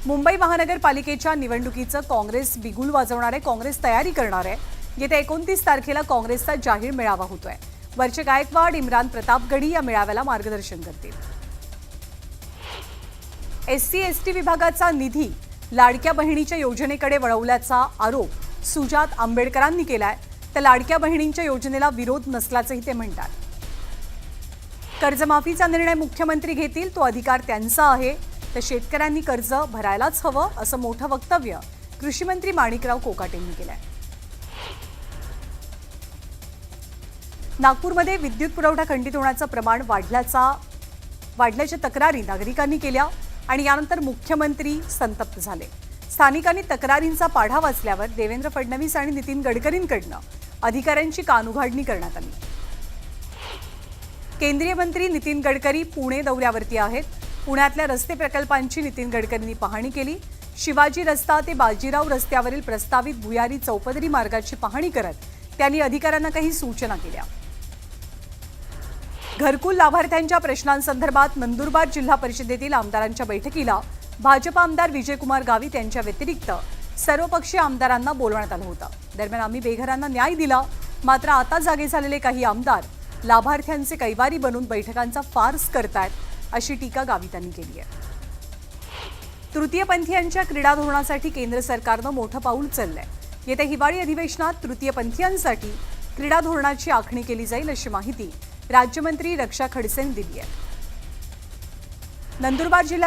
मुंबई महानगरपालिकेच्या निवडणुकीचं काँग्रेस बिगुल वाजवणार आहे। काँग्रेस तयारी करणार आहे। येत्या 29 तारखेला काँग्रेसचा जाहीर मेळावा होतोय। वर्षे गायकवाड, इम्रान प्रतापगडी या मेळाव्याला मार्गदर्शन करतील। SC/ST विभागाचा निधी लाडक्या बहिणीच्या योजनेकडे वळवल्याचा आरोप सुजात आंबेडकरांनी केलाय। तर लाडक्या बहिणींच्या योजनेला विरोध नसल्याचंही ते म्हणतात। कर्जमाफीचा निर्णय मुख्यमंत्री घेतील, तो अधिकार त्यांचा आहे। तर शेतकऱ्यांनी कर्ज भरायलाच हवं असं मोठं वक्तव्य कृषी मंत्री माणिकराव कोकाटेंनी केलंय। नागपूरमध्ये विद्युत पुरवठा खंडित होण्याचं प्रमाण वाढल्याच्या तक्रारी नागरिकांनी केल्या आणि यानंतर मुख्यमंत्री संतप्त झाले। स्थानिकांनी तक्रारींचा पाढा वाचल्यावर देवेंद्र फडणवीस आणि नितीन गडकरींकडून अधिकाऱ्यांची कानउघाडणी करण्यात आली। केंद्रीय मंत्री नितीन गडकरी पुणे दौऱ्यावरती आहेत। पुण्यातल्या रस्ते प्रकल्पांची नितीन गडकरींनी पाहणी केली। शिवाजी रस्ता ते बाजीराव रस्त्यावरील प्रस्तावित भुयारी चौपदरी मार्गाची पाहणी करत त्यांनी अधिकाऱ्यांना काही सूचना केल्या। घरकुल लाभार्थ्यांच्या प्रश्नांसंदर्भात नंदुरबार जिल्हा परिषदेतील आमदारांच्या बैठकीला भाजप आमदार विजयकुमार गावित यांच्या व्यतिरिक्त सर्वपक्षीय आमदारांना बोलवण्यात आलं होतं। दरम्यान आम्ही बेघरांना न्याय दिला, मात्र आता जागे झालेले काही आमदार लाभार्थ्यांचे कैवारी बनून बैठकांचा फार्स करतायत, अशी टीका गावितांनी केली आहे। तृतीयपंथीयांच्या क्रीडा धोरणासाठी केंद्र सरकारनं मोठं पाऊल उचललंय। येत्या हिवाळी अधिवेशनात तृतीयपंथीयांसाठी क्रीडा धोरणाची आखणी केली जाईल, अशी माहिती राज्यमंत्री रक्षा खडसेंनी दिली आहे। नंदुरबार जिल्ह्यात